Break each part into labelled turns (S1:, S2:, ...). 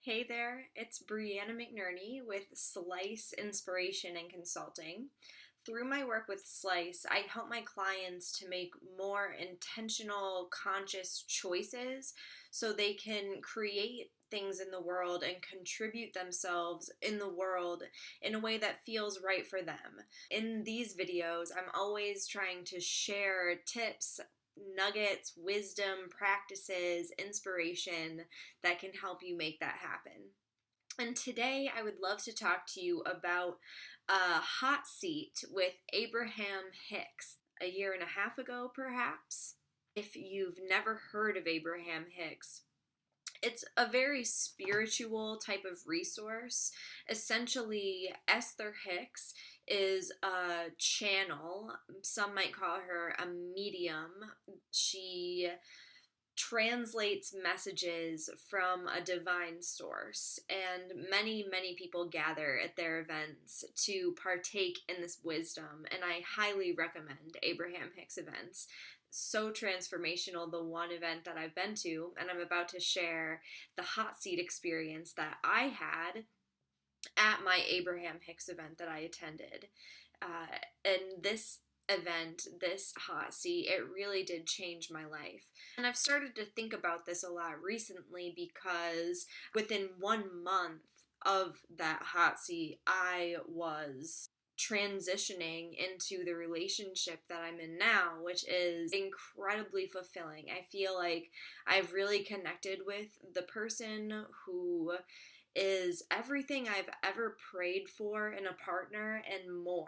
S1: Hey there, it's Brianna McNerney with Slice Inspiration and Consulting. Through my work with Slice, I help my clients to make more intentional, conscious choices so they can create things in the world and contribute themselves in the world in a way that feels right for them. In these videos, I'm always trying to share tips, nuggets, wisdom, practices, inspiration that can help you make that happen. And today I would love to talk to you about a hot seat with Abraham Hicks a year and a half ago, perhaps. If you've never heard of Abraham Hicks, it's a very spiritual type of resource. Essentially, Esther Hicks is a channel. Some might call her a medium. She translates messages from a divine source, and many people gather at their events to partake in this wisdom, and I highly recommend Abraham Hicks events. So transformational, the one event that I've been to, and I'm about to share the hot seat experience that I had at my Abraham Hicks event that I attended. And this event, this hot seat, it really did change my life. And I've started to think about this a lot recently because within 1 month of that hot seat, I was transitioning into the relationship that I'm in now, which is incredibly fulfilling. I feel like I've really connected with the person who is everything I've ever prayed for in a partner and more.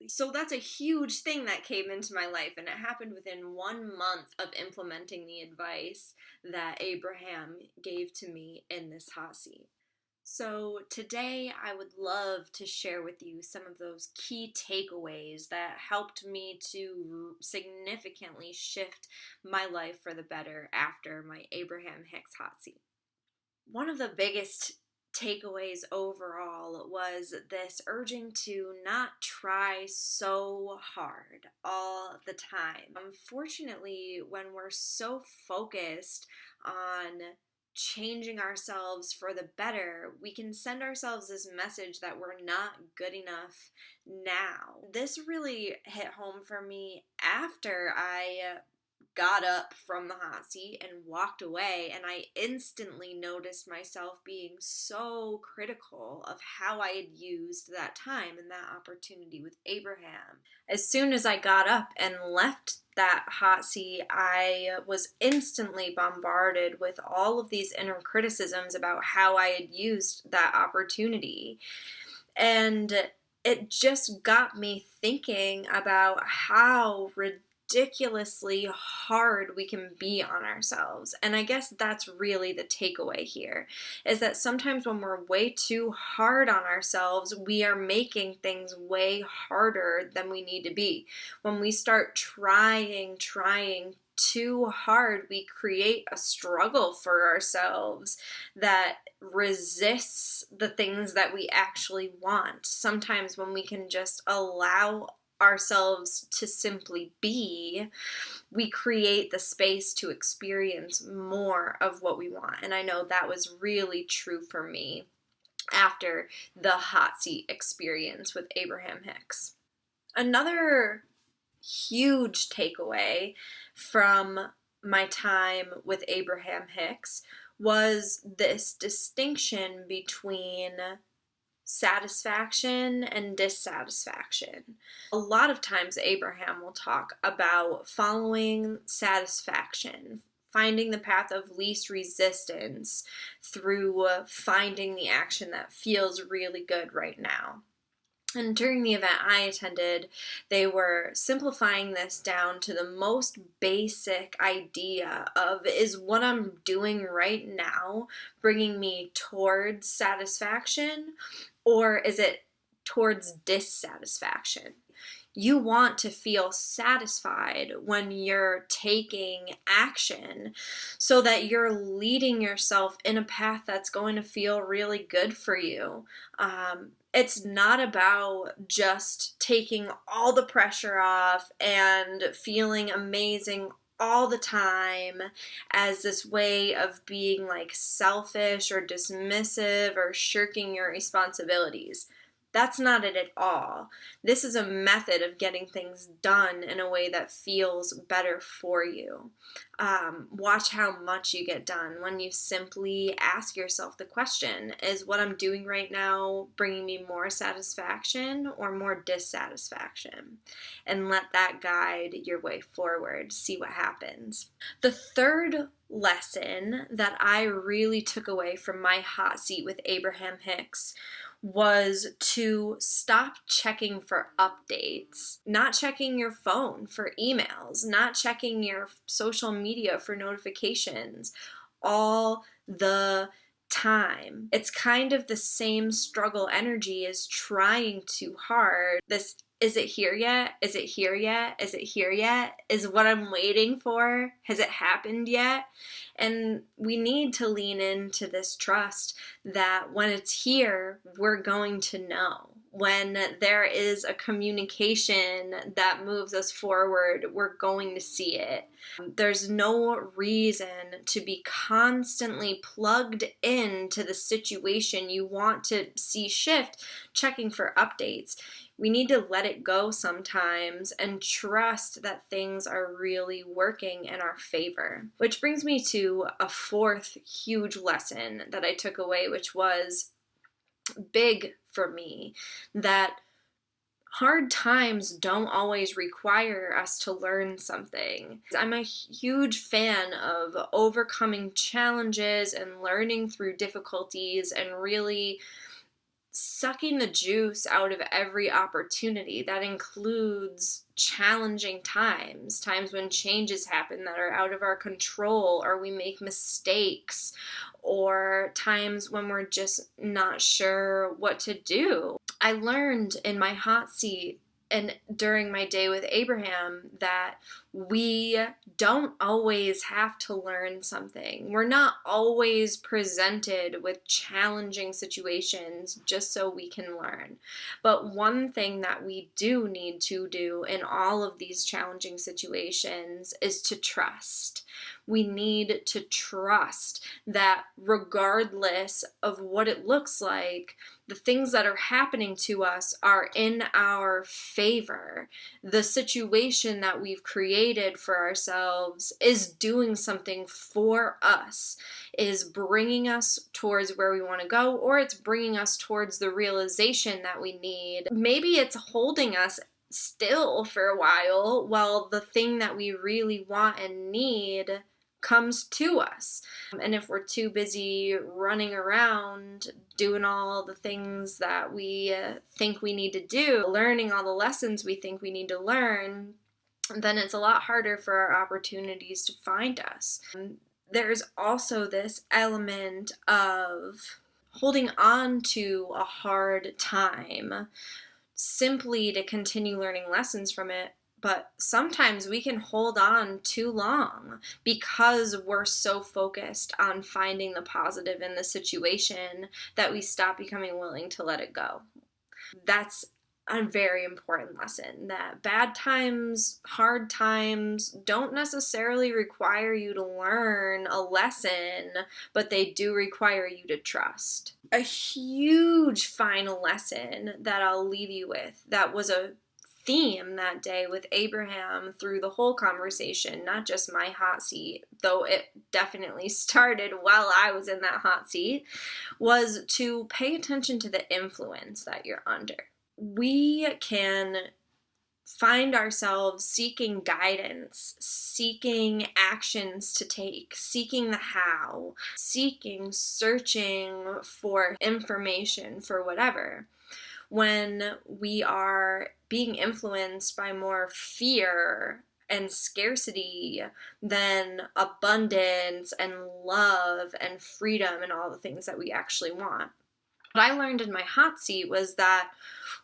S1: So that's a huge thing that came into my life, and it happened within 1 month of implementing the advice that Abraham gave to me in this hot seat. So today I would love to share with you some of those key takeaways that helped me to significantly shift my life for the better after my Abraham Hicks hot seat. One of the biggest takeaways overall was this urging to not try so hard all the time. Unfortunately, when we're so focused on changing ourselves for the better, we can send ourselves this message that we're not good enough now. This really hit home for me after I got up from the hot seat and walked away, and I instantly noticed myself being so critical of how I had used that time and that opportunity with Abraham. As soon as I got up and left that hot seat, I was instantly bombarded with all of these inner criticisms about how I had used that opportunity. And it just got me thinking about how ridiculously hard we can be on ourselves. And I guess that's really the takeaway here, is that sometimes when we're way too hard on ourselves, we are making things way harder than we need to be. When we start trying too hard, we create a struggle for ourselves that resists the things that we actually want. Sometimes when we can just allow ourselves to simply be, we create the space to experience more of what we want. And I know that was really true for me after the hot seat experience with Abraham Hicks. Another huge takeaway from my time with Abraham Hicks was this distinction between satisfaction and dissatisfaction. A lot of times Abraham will talk about following satisfaction, finding the path of least resistance through finding the action that feels really good right now. And during the event I attended, they were simplifying this down to the most basic idea of, is what I'm doing right now bringing me towards satisfaction, or is it towards dissatisfaction? You want to feel satisfied when you're taking action so that you're leading yourself in a path that's going to feel really good for you. It's not about just taking all the pressure off and feeling amazing all the time as this way of being like selfish or dismissive or shirking your responsibilities. That's not it at all. This is a method of getting things done in a way that feels better for you. Watch how much you get done when you simply ask yourself the question, is what I'm doing right now bringing me more satisfaction or more dissatisfaction? And let that guide your way forward. See what happens. The third lesson that I really took away from my hot seat with Abraham Hicks was to stop checking for updates, not checking your phone for emails, not checking your social media for notifications all the time. It's kind of the same struggle energy as trying too hard. This, is it here yet? Is it here yet? Is it here yet? Is what I'm waiting for? Has it happened yet? And we need to lean into this trust that when it's here, we're going to know. When there is a communication that moves us forward, we're going to see it. There's no reason to be constantly plugged into the situation you want to see shift, checking for updates. We need to let it go sometimes and trust that things are really working in our favor. Which brings me to a fourth huge lesson that I took away, which was big for me, that hard times don't always require us to learn something. I'm a huge fan of overcoming challenges and learning through difficulties and really sucking the juice out of every opportunity. That includes challenging times when changes happen that are out of our control, or we make mistakes, or times when we're just not sure what to do. I learned in my hot seat and during my day with Abraham that we don't always have to learn something. We're not always presented with challenging situations just so we can learn. But one thing that we do need to do in all of these challenging situations is to trust. We need to trust that regardless of what it looks like, the things that are happening to us are in our favor. The situation that we've created for ourselves is doing something for us, is bringing us towards where we want to go, or it's bringing us towards the realization that we need. Maybe it's holding us still for a while the thing that we really want and need comes to us. And if we're too busy running around doing all the things that we think we need to do, learning all the lessons we think we need to learn, then it's a lot harder for our opportunities to find us. There's also this element of holding on to a hard time simply to continue learning lessons from it. But sometimes we can hold on too long because we're so focused on finding the positive in the situation that we stop becoming willing to let it go. That's a very important lesson, that bad times, hard times don't necessarily require you to learn a lesson, but they do require you to trust. A huge final lesson that I'll leave you with, that was a theme that day with Abraham through the whole conversation, not just my hot seat, though it definitely started while I was in that hot seat, was to pay attention to the influence that you're under. We can find ourselves seeking guidance, seeking actions to take, seeking the how, searching for information for whatever, when we are being influenced by more fear and scarcity than abundance and love and freedom and all the things that we actually want. What I learned in my hot seat was that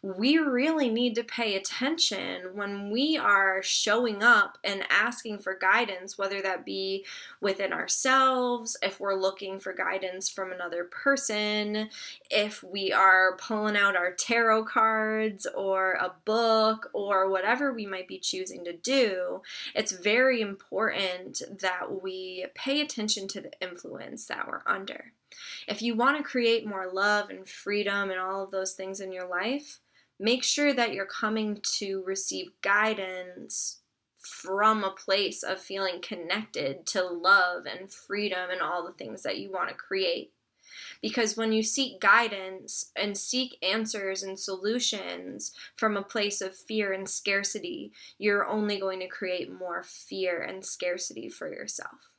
S1: we really need to pay attention when we are showing up and asking for guidance, whether that be within ourselves, if we're looking for guidance from another person, if we are pulling out our tarot cards or a book or whatever we might be choosing to do. It's very important that we pay attention to the influence that we're under. If you want to create more love and freedom and all of those things in your life, make sure that you're coming to receive guidance from a place of feeling connected to love and freedom and all the things that you want to create. Because when you seek guidance and seek answers and solutions from a place of fear and scarcity, you're only going to create more fear and scarcity for yourself.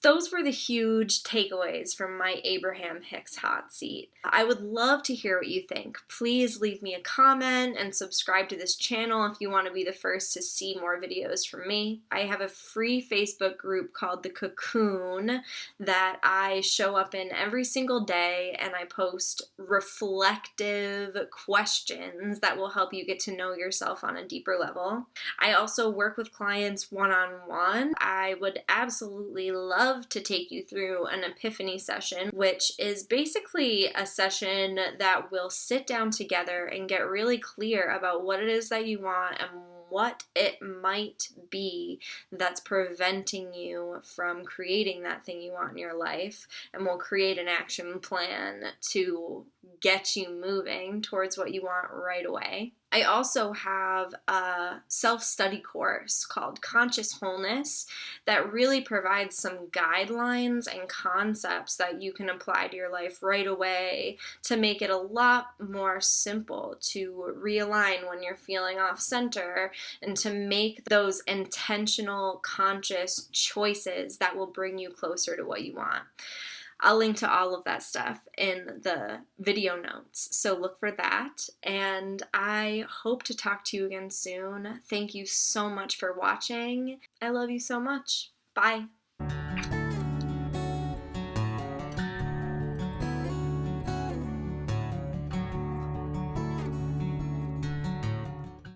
S1: Those were the huge takeaways from my Abraham Hicks hot seat. I would love to hear what you think. Please leave me a comment and subscribe to this channel if you want to be the first to see more videos from me. I have a free Facebook group called The Cocoon that I show up in every single day, and I post reflective questions that will help you get to know yourself on a deeper level. I also work with clients one-on-one. I would absolutely love to take you through an epiphany session, which is basically a session that will sit down together and get really clear about what it is that you want and what it might be that's preventing you from creating that thing you want in your life, and we'll create an action plan to get you moving towards what you want right away. I also have a self-study course called Conscious Wholeness that really provides some guidelines and concepts that you can apply to your life right away to make it a lot more simple to realign when you're feeling off center and to make those intentional, conscious choices that will bring you closer to what you want. I'll link to all of that stuff in the video notes, so look for that, and I hope to talk to you again soon. Thank you so much for watching. I love you so much. Bye.